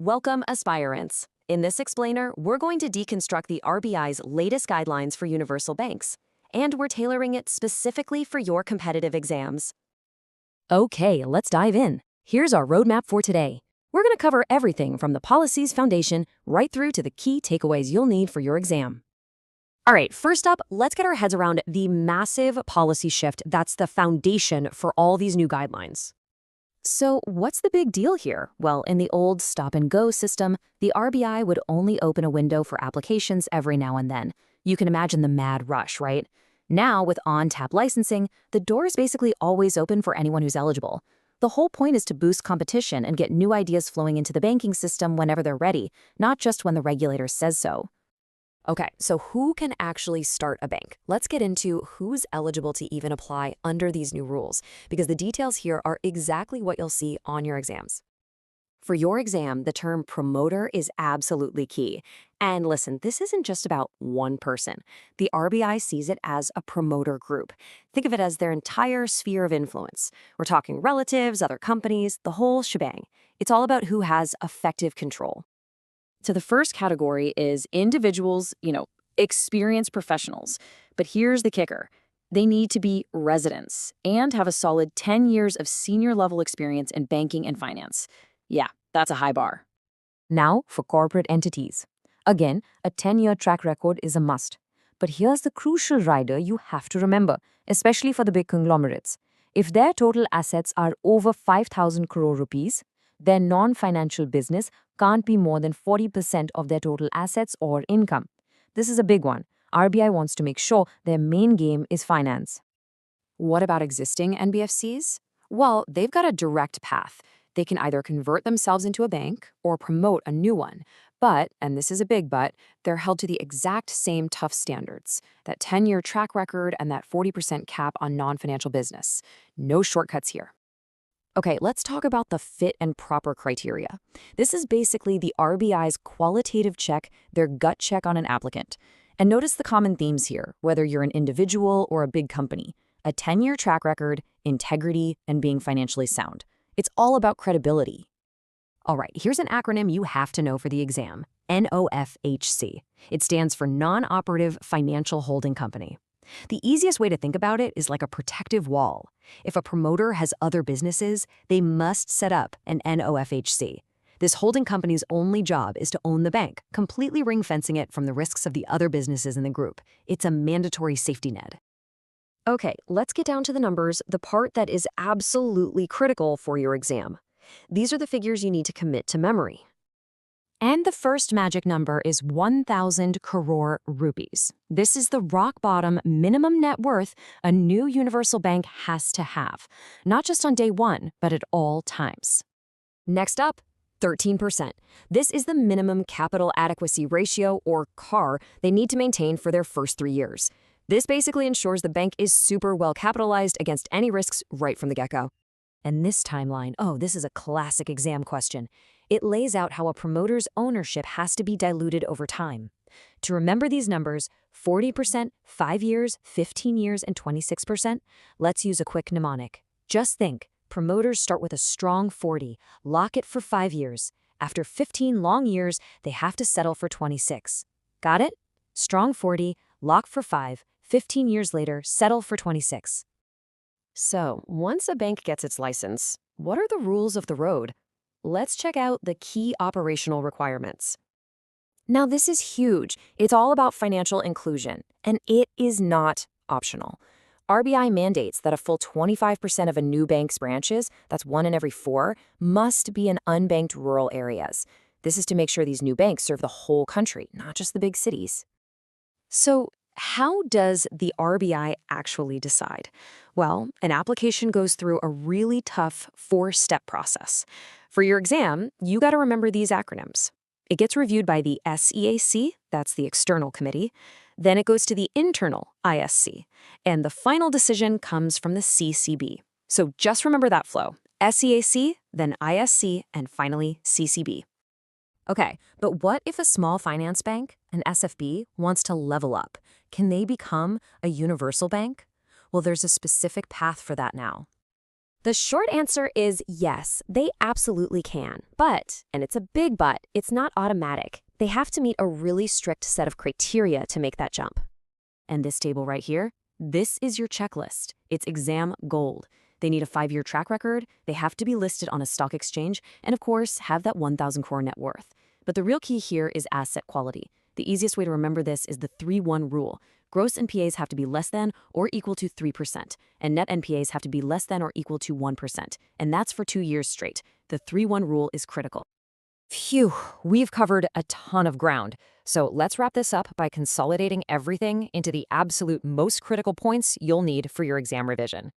Welcome, aspirants. In this explainer, we're going to deconstruct the RBI's latest guidelines for universal banks, and we're tailoring it specifically for your competitive exams. Okay, let's dive in. Here's our roadmap for today. We're going to cover everything from the policy's foundation right through to the key takeaways you'll need for your exam. All right, first up, let's get our heads around the massive policy shift that's the foundation for all these new guidelines. So what's the big deal here? Well, in the old stop-and-go system, the RBI would only open a window for applications every now and then. You can imagine the mad rush, right? Now, with on-tap licensing, the door is basically always open for anyone who's eligible. The whole point is to boost competition and get new ideas flowing into the banking system whenever they're ready, not just when the regulator says so. Okay, so who can actually start a bank? Let's get into who's eligible to even apply under these new rules, because the details here are exactly what you'll see on your exams. For your exam, the term promoter is absolutely key. And listen, this isn't just about one person. The RBI sees it as a promoter group. Think of it as their entire sphere of influence. We're talking relatives, other companies, the whole shebang. It's all about who has effective control. So the first category is individuals, experienced professionals. But here's the kicker. They need to be residents and have a solid 10 years of senior level experience in banking and finance. Yeah, that's a high bar. Now for corporate entities. Again, a 10-year track record is a must. But here's the crucial rider you have to remember, especially for the big conglomerates. If their total assets are over 5,000 crore rupees, their non-financial business can't be more than 40% of their total assets or income. This is a big one. RBI wants to make sure their main game is finance. What about existing NBFCs? Well, they've got a direct path. They can either convert themselves into a bank or promote a new one. But, and this is a big but, they're held to the exact same tough standards. That 10-year track record and that 40% cap on non-financial business. No shortcuts here. Okay, let's talk about the fit and proper criteria. This is basically the RBI's qualitative check, their gut check on an applicant. And notice the common themes here, whether you're an individual or a big company. A 10-year track record, integrity, and being financially sound. It's all about credibility. All right, here's an acronym you have to know for the exam. NOFHC. It stands for Non-Operative Financial Holding Company. The easiest way to think about it is like a protective wall. If a promoter has other businesses, they must set up an NOFHC. This holding company's only job is to own the bank, completely ring-fencing it from the risks of the other businesses in the group. It's a mandatory safety net. Okay, let's get down to the numbers, the part that is absolutely critical for your exam. These are the figures you need to commit to memory. And the first magic number is 1,000 crore rupees. This is the rock-bottom minimum net worth a new universal bank has to have, not just on day one, but at all times. Next up, 13%. This is the minimum capital adequacy ratio, or CAR, they need to maintain for their first 3 years. This basically ensures the bank is super well capitalized against any risks right from the get-go. And this timeline, this is a classic exam question. It lays out how a promoter's ownership has to be diluted over time. To remember these numbers, 40%, 5 years, 15 years, and 26%, let's use a quick mnemonic. Just think, promoters start with a strong 40, lock it for 5 years. After 15 long years, they have to settle for 26. Got it? Strong 40, lock for 5, 15 years later, settle for 26. So, once a bank gets its license, what are the rules of the road? Let's check out the key operational requirements. Now, this is huge. It's all about financial inclusion, and it is not optional. RBI mandates that a full 25% of a new bank's branches, that's 1 in every 4, must be in unbanked rural areas. This is to make sure these new banks serve the whole country, not just the big cities. So, how does the RBI actually decide? Well, an application goes through a really tough 4-step process. For your exam, you got to remember these acronyms. It gets reviewed by the SEAC, that's the external committee. Then it goes to the internal ISC. And the final decision comes from the CCB. So just remember that flow. SEAC, then ISC, and finally CCB. Okay, but what if a small finance bank, an SFB, wants to level up? Can they become a universal bank? Well, there's a specific path for that now. The short answer is yes, they absolutely can. But, and it's a big but, it's not automatic. They have to meet a really strict set of criteria to make that jump. And this table right here, this is your checklist. It's exam gold. They need a 5-year track record, they have to be listed on a stock exchange, and of course, have that 1,000 crore net worth. But the real key here is asset quality. The easiest way to remember this is the 3-1 rule. Gross NPAs have to be less than or equal to 3%, and net NPAs have to be less than or equal to 1%, and that's for 2 years straight. The 3-1 rule is critical. Phew, we've covered a ton of ground. So let's wrap this up by consolidating everything into the absolute most critical points you'll need for your exam revision.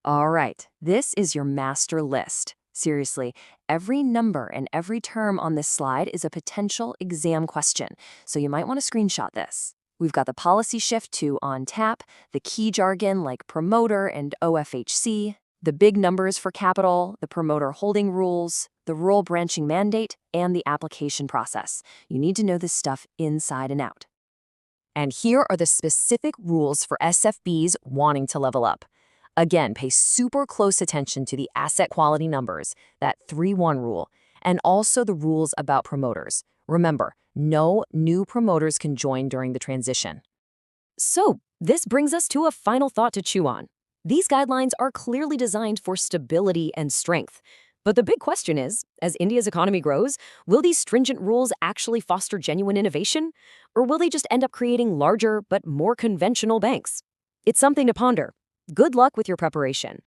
All right, this is your master list. Seriously, every number and every term on this slide is a potential exam question, so you might want to screenshot this. We've got the policy shift to on tap, the key jargon like promoter and OFHC, the big numbers for capital, the promoter holding rules, the role branching mandate, and the application process. You need to know this stuff inside and out. And here are the specific rules for SFBs wanting to level up. Again, pay super close attention to the asset quality numbers, that 3-1 rule, and also the rules about promoters. Remember, no new promoters can join during the transition. So, this brings us to a final thought to chew on. These guidelines are clearly designed for stability and strength. But the big question is, as India's economy grows, will these stringent rules actually foster genuine innovation? Or will they just end up creating larger but more conventional banks? It's something to ponder. Good luck with your preparation.